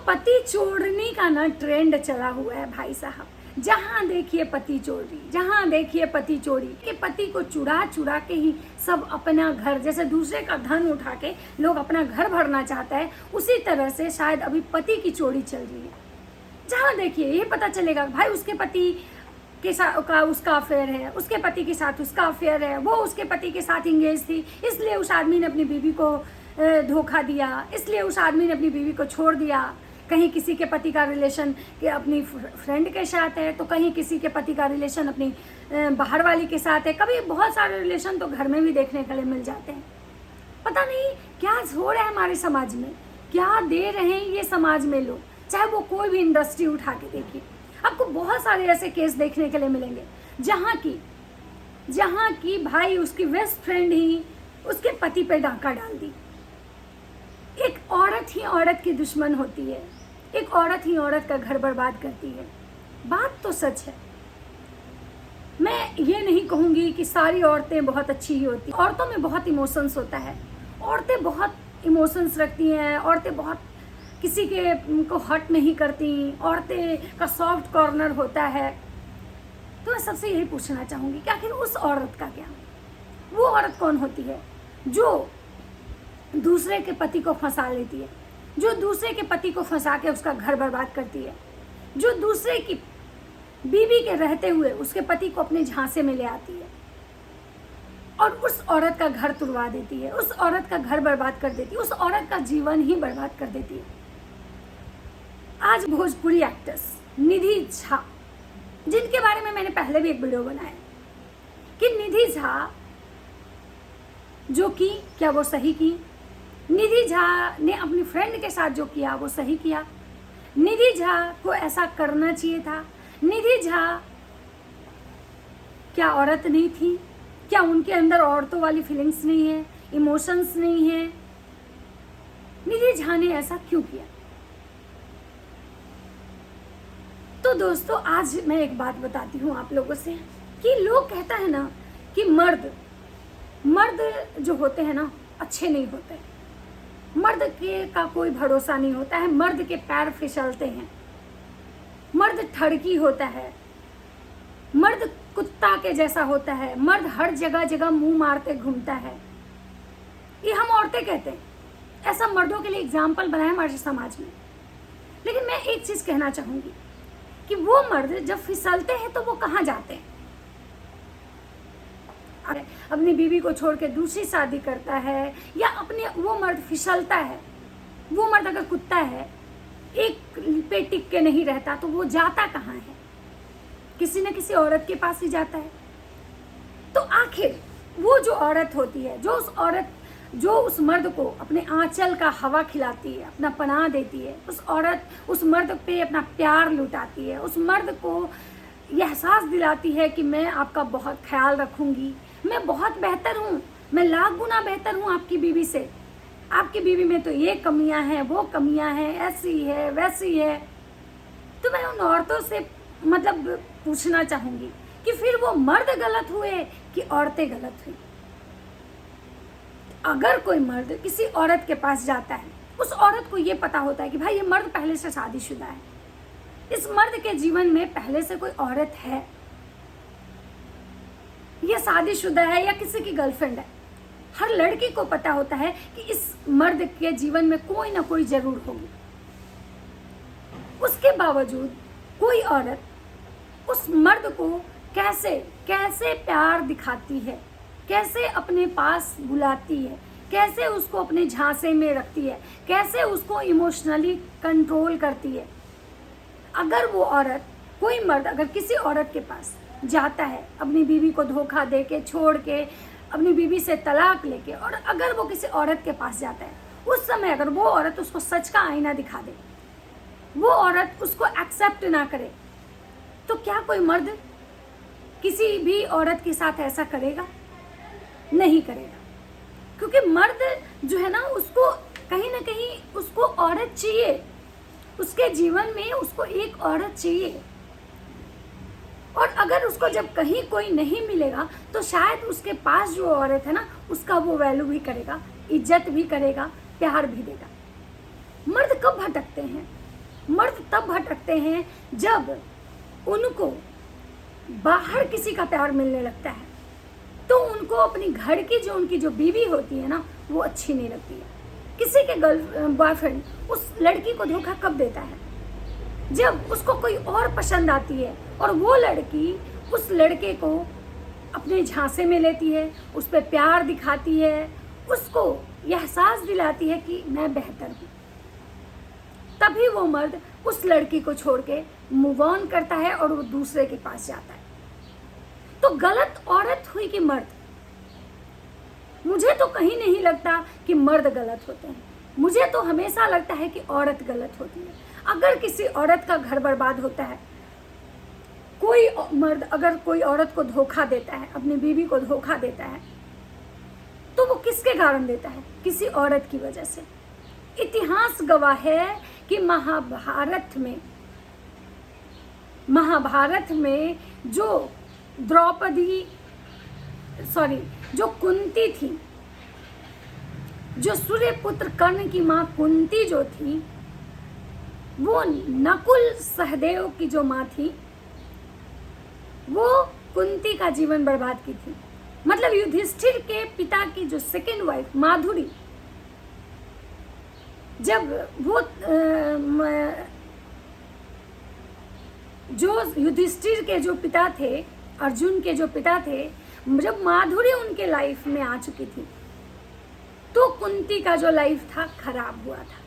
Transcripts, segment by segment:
पति चोरनी का ना ट्रेंड चला हुआ है भाई साहब। जहाँ देखिए पति चोरी, जहाँ देखिए पति चोरी के पति को चुरा चुरा के ही सब अपना घर, जैसे दूसरे का धन उठा के लोग अपना घर भरना चाहता है, उसी तरह से शायद अभी पति की चोरी चल रही है। जहाँ देखिए ये पता चलेगा भाई उसके पति के साथ उसका अफेयर है, उसके पति के साथ उसका अफेयर है, वो उसके पति के साथ इंगेज थी, इसलिए उस आदमी ने अपनी बीवी को धोखा दिया, इसलिए उस आदमी ने अपनी बीवी को छोड़ दिया। कहीं किसी के पति का रिलेशन के अपनी फ्रेंड के साथ है, तो कहीं किसी के पति का रिलेशन अपनी बाहर वाली के साथ है। कभी बहुत सारे रिलेशन तो घर में भी देखने के लिए मिल जाते हैं। पता नहीं क्या हो रहा है हमारे समाज में, क्या दे रहे हैं ये समाज में लोग। चाहे वो कोई भी इंडस्ट्री उठा के देखिए, आपको बहुत सारे ऐसे केस देखने के लिए मिलेंगे जहाँ की भाई उसकी बेस्ट फ्रेंड ही उसके पति पे डाका डाल दी। एक औरत ही औरत की दुश्मन होती है, एक औरत ही औरत का घर बर्बाद करती है। बात तो सच है। मैं ये नहीं कहूँगी कि सारी औरतें बहुत अच्छी ही होती, औरतों में बहुत इमोशंस होता है, औरतें बहुत इमोशंस रखती हैं, औरतें बहुत किसी के को हर्ट नहीं करती, औरतें का सॉफ्ट कॉर्नर होता है। तो मैं सबसे यही पूछना चाहूँगी कि आखिर उस औरत का क्या, वो औरत कौन होती है जो दूसरे के पति को फंसा लेती है, जो दूसरे के पति को फंसा के उसका घर बर्बाद करती है, जो दूसरे की बीवी के रहते हुए उसके पति को अपने झांसे में ले आती है और उस औरत का घर तुड़वा देती है, उस औरत का घर बर्बाद कर देती है, उस औरत का जीवन ही बर्बाद कर देती है। आज भोजपुरी एक्ट्रेस निधि झा, जिनके बारे में मैंने पहले भी एक वीडियो बनाया कि निधि झा जो की क्या वो सही की, निधि झा ने अपनी फ्रेंड के साथ जो किया वो सही किया, निधि झा को ऐसा करना चाहिए था। निधि झा क्या औरत नहीं थी? क्या उनके अंदर औरतों वाली फीलिंग्स नहीं है, इमोशंस नहीं है? निधि झा ने ऐसा क्यों किया? तो दोस्तों आज मैं एक बात बताती हूँ आप लोगों से कि लोग कहता है ना कि मर्द जो होते हैं ना अच्छे नहीं होते, मर्द के का कोई भरोसा नहीं होता है, मर्द के पैर फिसलते हैं, मर्द ठड़की होता है, मर्द कुत्ता के जैसा होता है, मर्द हर जगह जगह मुंह मारते घूमता है। ये हम औरतें कहते हैं, ऐसा मर्दों के लिए एग्जाम्पल बनाया हमारे समाज में। लेकिन मैं एक चीज कहना चाहूंगी कि वो मर्द जब फिसलते हैं तो वो कहाँ जाते हैं? अपनी बीवी को छोड़ के दूसरी शादी करता है, या अपने वो मर्द फिसलता है, वो मर्द अगर कुत्ता है, एक पे टिक के नहीं रहता, तो वो जाता कहाँ है? किसी न किसी औरत के पास ही जाता है। तो आखिर वो जो औरत होती है, जो उस मर्द को अपने आंचल का हवा खिलाती है, अपना पनाह देती है, उस औरत उस मर्द पे अपना प्यार लुटाती है, उस मर्द को यह एहसास दिलाती है कि मैं आपका बहुत ख्याल रखूंगी, मैं बहुत बेहतर हूँ, मैं लाख गुना बेहतर हूँ आपकी बीवी से, आपकी बीवी में तो ये कमियां हैं, वो कमियां हैं, ऐसी है वैसी है। तो मैं उन औरतों से मतलब पूछना चाहूंगी कि फिर वो मर्द गलत हुए कि औरतें गलत हुई? अगर कोई मर्द किसी औरत के पास जाता है, उस औरत को ये पता होता है कि भाई ये मर्द पहले से शादीशुदा है, इस मर्द के जीवन में पहले से कोई औरत है, ये शादीशुदा है या किसी की गर्लफ्रेंड है। हर लड़की को पता होता है कि इस मर्द के जीवन में कोई ना कोई जरूर होगी। उसके बावजूद कोई औरत उस मर्द को कैसे प्यार दिखाती है, कैसे अपने पास बुलाती है, कैसे उसको अपने झांसे में रखती है, कैसे उसको इमोशनली कंट्रोल करती है। अगर वो औरत, कोई मर्द अगर किसी औरत के पास जाता है अपनी बीवी को धोखा दे के, छोड़ के, अपनी बीवी से तलाक लेके, और अगर वो किसी औरत के पास जाता है, उस समय अगर वो औरत उसको सच का आईना दिखा दे, वो औरत उसको एक्सेप्ट ना करे, तो क्या कोई मर्द किसी भी औरत के साथ ऐसा करेगा? नहीं करेगा। क्योंकि मर्द जो है ना, उसको कहीं ना कहीं उसको औरत चाहिए, उसके जीवन में उसको एक औरत चाहिए। और अगर उसको जब कहीं कोई नहीं मिलेगा तो शायद उसके पास जो औरत है ना, उसका वो वैल्यू भी करेगा, इज्जत भी करेगा, प्यार भी देगा। मर्द कब भटकते हैं? याद रखते हैं जब उनको बाहर किसी का प्यार मिलने लगता है तो उनको अपनी घर की जो उनकी जो बीवी होती है ना वो अच्छी नहीं लगती है। किसी के बॉयफ्रेंड उस लड़की को धोखा कब देता है? जब उसको कोई और पसंद आती है और वो लड़की उस लड़के को अपने झांसे में लेती है, उस पर प्यार दिखाती है, उसको यह एहसास दिलाती है कि मैं बेहतर हूँ, तभी वो मर्द उस लड़की को छोड़ के मूव ऑन करता है और वो दूसरे के पास जाता है। तो गलत औरत हुई कि मर्द? मुझे तो कहीं नहीं लगता कि मर्द गलत होते हैं, मुझे तो हमेशा लगता है कि औरत गलत होती है। अगर किसी औरत का घर बर्बाद होता है, कोई मर्द अगर कोई औरत को धोखा देता है, अपनी बीवी को धोखा देता है, तो वो किसके कारण देता है? किसी औरत की वजह से। इतिहास गवाह है कि महाभारत में जो जो कुंती थी, जो सूर्यपुत्र कर्ण की माँ कुंती जो थी, वो नकुल सहदेव की जो माँ थी, वो कुंती का जीवन बर्बाद की थी। मतलब युधिष्ठिर के पिता की जो सेकेंड वाइफ माधुरी, जब वो जो युधिष्ठिर के जो पिता थे, अर्जुन के जो पिता थे, जब माधुरी उनके लाइफ में आ चुकी थी तो कुंती का जो लाइफ था खराब हुआ था।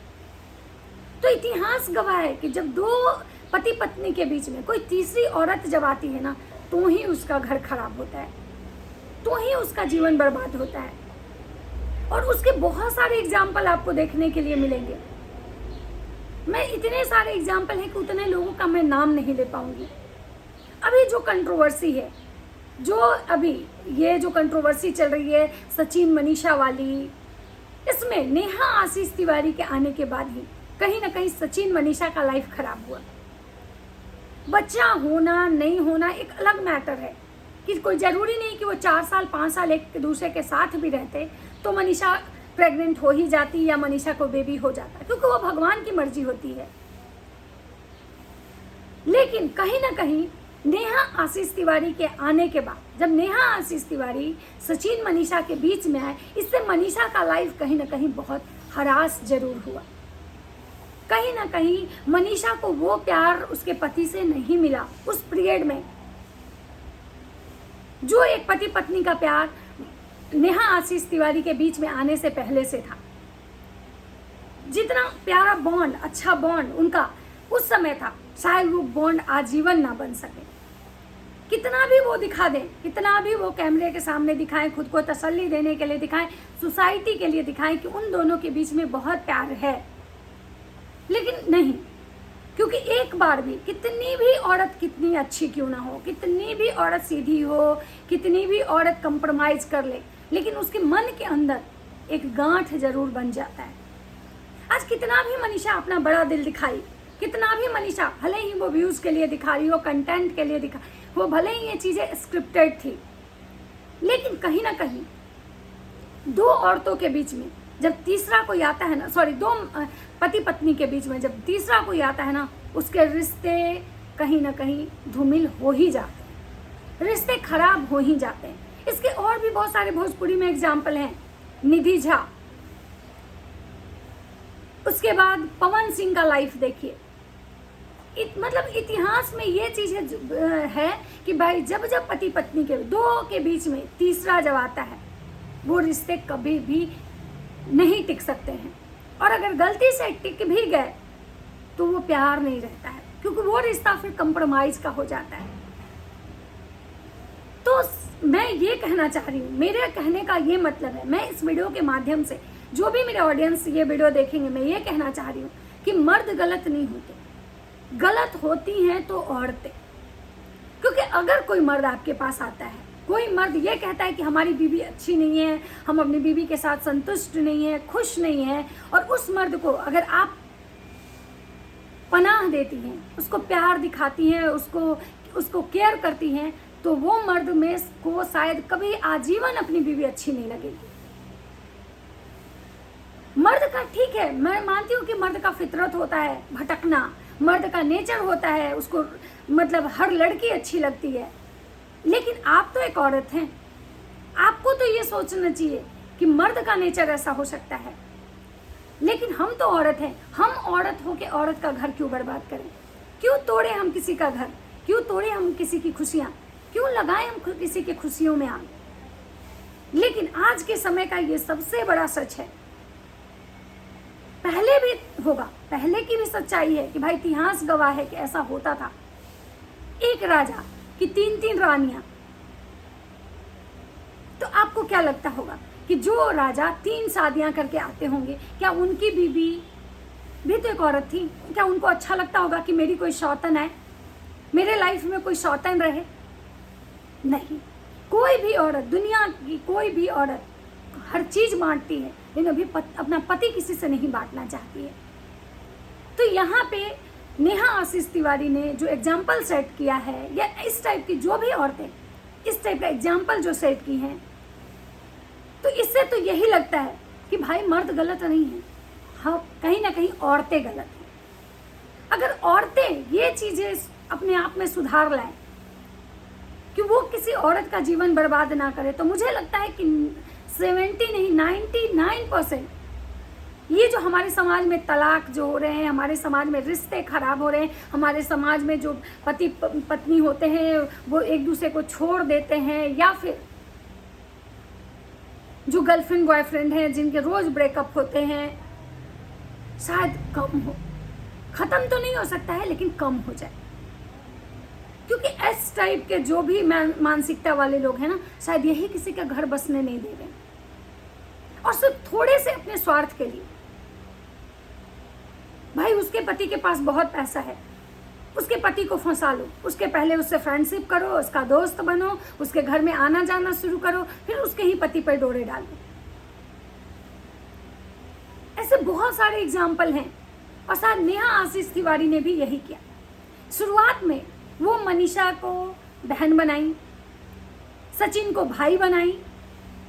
तो इतिहास गवाह है कि जब दो पति पत्नी के बीच में कोई तीसरी औरत जब आती है ना, तो ही उसका घर खराब होता है, तो ही उसका जीवन बर्बाद होता है। और उसके बहुत सारे एग्जाम्पल आपको देखने के लिए मिलेंगे। मैं इतने सारे एग्जाम्पल हैं कि उतने लोगों का मैं नाम नहीं ले पाऊंगी। अभी जो कंट्रोवर्सी है, जो अभी ये जो कंट्रोवर्सी चल रही है सचिन मनीषा वाली, इसमें नेहा आशीष तिवारी के आने के बाद ही कहीं ना कहीं सचिन मनीषा का लाइफ खराब हुआ। बच्चा होना नहीं होना एक अलग मैटर है कि कोई जरूरी नहीं कि वो 4 साल 5 साल एक दूसरे के साथ भी रहते तो मनीषा प्रेग्नेंट हो ही जाती या मनीषा को बेबी हो जाता, क्योंकि वो भगवान की मर्जी होती है। लेकिन कहीं ना कहीं नेहा आशीष तिवारी के आने के बाद, जब नेहा आशीष तिवारी सचिन मनीषा के बीच में आए, इससे मनीषा का लाइफ कहीं ना कहीं बहुत हरास जरूर हुआ। कहीं ना कहीं मनीषा को वो प्यार उसके पति से नहीं मिला उस पीरियड में, जो एक पति पत्नी का प्यार नेहा आशीष तिवारी के बीच में आने से पहले से था। जितना प्यारा बॉन्ड, अच्छा बॉन्ड उनका उस समय था, शायद वो बॉन्ड आजीवन ना बन सके। कितना भी वो दिखा दें, कितना भी वो कैमरे के सामने दिखाएं, खुद को तसल्ली देने के लिए दिखाएं, सोसाइटी के लिए दिखाएं कि उन दोनों के बीच में बहुत प्यार है, लेकिन नहीं। क्योंकि एक बार भी कितनी भी औरत कितनी अच्छी क्यों ना हो, कितनी भी औरत सीधी हो, कितनी भी औरत कंप्रोमाइज कर ले, लेकिन उसके मन के अंदर एक गांठ जरूर बन जाता है। आज कितना भी मनीषा अपना बड़ा दिल दिखाई, कितना भी मनीषा भले ही वो व्यूज के लिए दिखा रही हो, कंटेंट के लिए दिखा, वो भले ही ये चीजें स्क्रिप्टेड थी, लेकिन कहीं ना कहीं दो औरतों के बीच में जब तीसरा कोई आता है ना, दो पति पत्नी के बीच में जब तीसरा कोई आता है ना, उसके रिश्ते कहीं ना कहीं धूमिल हो ही जाते हैं, रिश्ते खराब हो ही जाते हैं। इसके और भी बहुत सारे भोजपुरी में एग्जाम्पल हैं। निधि झा, उसके बाद पवन सिंह का लाइफ देखिए। मतलब इतिहास में ये चीज है कि भाई जब जब पति पत्नी के दो के बीच में तीसरा जब आता है, वो रिश्ते कभी भी नहीं टिक सकते हैं। और अगर गलती से टिक भी गए तो वो प्यार नहीं रहता है, क्योंकि वो रिश्ता फिर कंप्रोमाइज का हो जाता है। तो मैं ये कहना चाह रही हूँ, मेरे कहने का ये मतलब है, मैं इस वीडियो के माध्यम से जो भी मेरे ऑडियंस ये वीडियो देखेंगे, मैं ये कहना चाह रही हूँ कि मर्द गलत नहीं होते, गलत होती हैं तो औरतें। क्योंकि अगर कोई मर्द आपके पास आता है, कोई मर्द ये कहता है कि हमारी बीवी अच्छी नहीं है, हम अपनी बीवी के साथ संतुष्ट नहीं है, खुश नहीं है, और उस मर्द को अगर आप पनाह देती हैं, उसको प्यार दिखाती हैं, उसको केयर करती हैं, तो वो मर्द में को शायद कभी आजीवन अपनी बीवी अच्छी नहीं लगेगी। मर्द का ठीक है, मैं मानती हूँ कि मर्द का फितरत होता है भटकना, मर्द का नेचर होता है, उसको मतलब हर लड़की अच्छी लगती है। लेकिन आप तो एक औरत हैं, आपको तो ये सोचना चाहिए कि मर्द का नेचर ऐसा हो सकता है। लेकिन हम तो औरत हैं, हम औरत हो के औरत का घर क्यों बर्बाद करें? क्यों तोड़े हम किसी का घर? क्यों तोड़े हम किसी की खुशियाँ? क्यों लगाएं हम किसी की खुशियों में आग? लेकिन आज के समय का ये सबसे बड़ा सच है, पहले भी होगा, पहले की भी सच्चाई है कि भाई इतिहास गवाह है कि ऐसा होता था। एक राजा की 3-3 रानियां, तो आपको क्या लगता होगा कि जो राजा 3 शादियां करके आते होंगे, क्या उनकी बीवी भी तो एक औरत थी? क्या उनको अच्छा लगता होगा कि मेरी कोई शौतन है, मेरे लाइफ में कोई शौतन रहे? नहीं। कोई भी औरत, दुनिया की कोई भी औरत हर चीज बांटती है, लेकिन अभी अपना पति किसी से नहीं बांटना चाहती है। तो यहाँ पे नेहा आशीष तिवारी ने जो एग्जाम्पल सेट किया है, या इस टाइप की जो भी औरतें इस टाइप का एग्जाम्पल जो सेट की हैं, तो इससे तो यही लगता है कि भाई मर्द गलत नहीं है, हाँ कहीं ना कहीं औरतें गलत हैं। अगर औरतें ये चीजें अपने आप में सुधार लाएं कि वो किसी औरत का जीवन बर्बाद ना करे, तो मुझे लगता है कि 70 नहीं 99% ये जो हमारे समाज में तलाक जो हो रहे हैं, हमारे समाज में रिश्ते खराब हो रहे हैं, हमारे समाज में जो पति पत्नी होते हैं वो एक दूसरे को छोड़ देते हैं, या फिर जो गर्लफ्रेंड बॉयफ्रेंड हैं जिनके रोज ब्रेकअप होते हैं, शायद कम हो। खत्म तो नहीं हो सकता है, लेकिन कम हो जाए। क्योंकि इस टाइप के जो भी मानसिकता वाले लोग हैं ना, शायद यही किसी का घर बसने नहीं दे रहे, और सिर्फ थोड़े से अपने स्वार्थ के लिए। भाई उसके पति के पास बहुत पैसा है, उसके पति को फंसा लो, उसके पहले उससे फ्रेंडशिप करो, उसका दोस्त बनो, उसके घर में आना जाना शुरू करो, फिर उसके ही पति पर डोरे डालो। ऐसे बहुत सारे एग्जाम्पल हैं, और शायद नेहा आशीष तिवारी ने भी यही किया। शुरुआत में वो मनीषा को बहन बनाई, सचिन को भाई बनाई।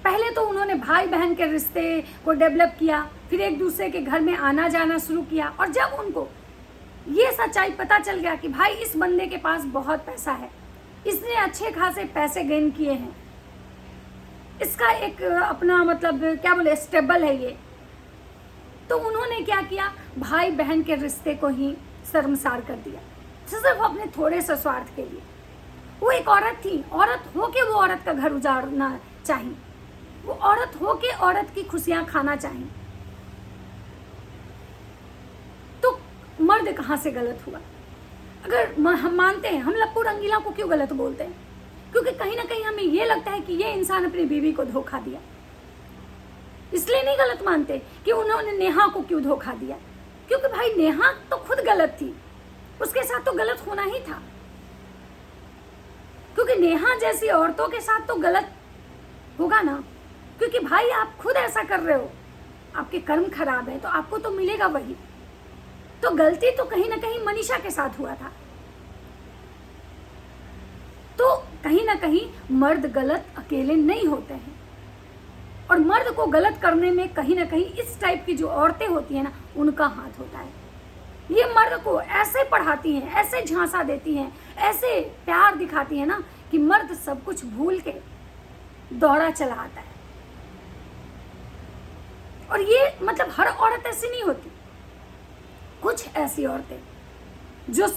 पहले तो उन्होंने भाई बहन के रिश्ते को डेवलप किया, फिर एक दूसरे के घर में आना जाना शुरू किया। और जब उनको ये सच्चाई पता चल गया कि भाई इस बंदे के पास बहुत पैसा है, इसने अच्छे खासे पैसे गेन किए हैं, इसका एक अपना मतलब क्या बोले स्टेबल है ये, तो उन्होंने क्या किया, भाई बहन के रिश्ते को ही शर्मसार कर दिया, सिर्फ अपने थोड़े से स्वार्थ के लिए। वो एक औरत थी, औरत हो के वो औरत का घर उजाड़ना चाहिए, वो औरत हो के औरत की खुशियां खाना चाहिए। तो मर्द कहाँ से गलत हुआ? अगर हम मानते हैं, हम लप्पू रंगीला को क्यों गलत बोलते हैं? क्योंकि कहीं ना कहीं हमें ये लगता है कि ये इंसान अपनी बीवी को धोखा दिया। इसलिए नहीं गलत मानते कि उन्होंने नेहा को क्यों धोखा दिया, क्योंकि भाई नेहा तो खुद गलत थी, उसके साथ तो गलत होना ही था। क्योंकि नेहा जैसी औरतों के साथ तो गलत होगा ना, क्योंकि भाई आप खुद ऐसा कर रहे हो, आपके कर्म खराब है, तो आपको तो मिलेगा वही। तो गलती तो कहीं ना कहीं मनीषा के साथ हुआ था। तो कहीं ना कहीं मर्द गलत अकेले नहीं होते हैं, और मर्द को गलत करने में कहीं ना कहीं इस टाइप की जो औरतें होती हैं ना, उनका हाथ होता है। ये मर्द को ऐसे पढ़ाती हैं, ऐसे झांसा देती हैं, ऐसे प्यार दिखाती है ना कि मर्द सब कुछ भूल के दौड़ा चला आता है। और ये मतलब हर औरत ऐसी नहीं होती, कुछ ऐसी औरतें जो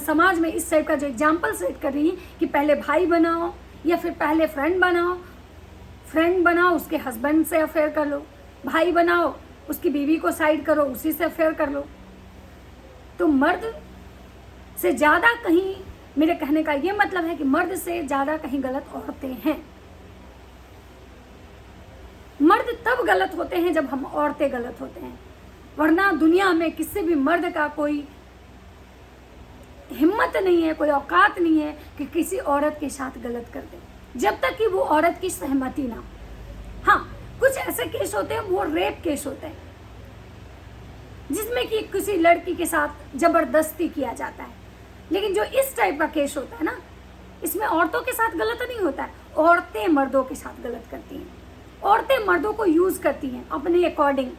समाज में इस टाइप का जो एग्जाम्पल सेट कर रही हैं कि पहले भाई बनाओ, या फिर पहले फ्रेंड बनाओ उसके हस्बैंड से अफेयर कर लो, भाई बनाओ उसकी बीवी को साइड करो, उसी से अफेयर कर लो। तो मर्द से ज़्यादा कहीं, मेरे कहने का ये मतलब है कि मर्द से ज़्यादा कहीं गलत औरतें हैं। मर्द तब गलत होते हैं जब हम औरतें गलत होते हैं, वरना दुनिया में किसी भी मर्द का कोई हिम्मत नहीं है, कोई औकात नहीं है कि किसी औरत के साथ गलत कर दे, जब तक कि वो औरत की सहमति ना हो। हाँ, कुछ ऐसे केस होते हैं, वो रेप केस होते हैं, जिसमें कि किसी लड़की के साथ जबरदस्ती किया जाता है। लेकिन जो इस टाइप का केस होता है ना, इसमें औरतों के साथ गलत नहीं होता है, औरतें मर्दों के साथ गलत करती हैं। औरतें मर्दों को यूज करती हैं अपने अकॉर्डिंग,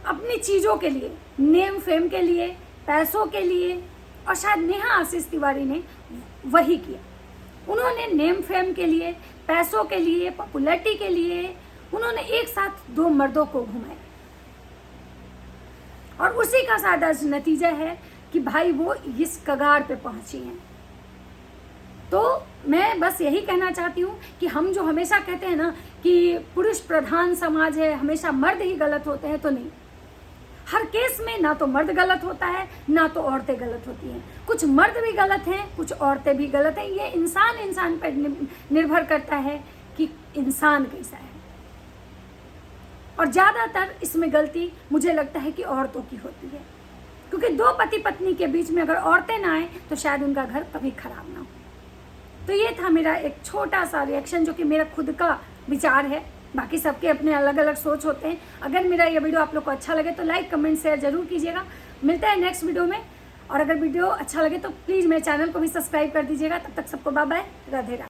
अपनी चीजों के लिए। नेम फेम के लिए, पैसों के लिए, और शायद नेहा आशीष तिवारी ने वही किया। उन्होंने नेम फेम के लिए, पैसों के लिए, पॉपुलैरिटी के लिए उन्होंने एक साथ 2 मर्दों को घुमाया, और उसी का सादा नतीजा है कि भाई वो इस कगार पे पहुंची हैं। तो मैं बस यही कहना चाहती हूँ कि हम जो हमेशा कहते हैं ना कि पुरुष प्रधान समाज है, हमेशा मर्द ही गलत होते हैं, तो नहीं। हर केस में ना तो मर्द गलत होता है, ना तो औरतें गलत होती हैं। कुछ मर्द भी गलत हैं, कुछ औरतें भी गलत हैं। ये इंसान पर निर्भर करता है कि इंसान कैसा है, और ज़्यादातर इसमें गलती मुझे लगता है कि औरतों की होती है, क्योंकि 2 पति पत्नी के बीच में अगर औरतें ना आए तो शायद उनका घर कभी खराब ना हो। तो ये था मेरा एक छोटा सा रिएक्शन, जो कि मेरा खुद का विचार है। बाकी सबके अपने अलग अलग सोच होते हैं। अगर मेरा ये वीडियो आप लोग को अच्छा लगे तो लाइक, कमेंट, शेयर जरूर कीजिएगा। मिलते हैं नेक्स्ट वीडियो में, और अगर वीडियो अच्छा लगे तो प्लीज़ मेरे चैनल को भी सब्सक्राइब कर दीजिएगा। तब तक सबको बाय बाय, राधे राधे।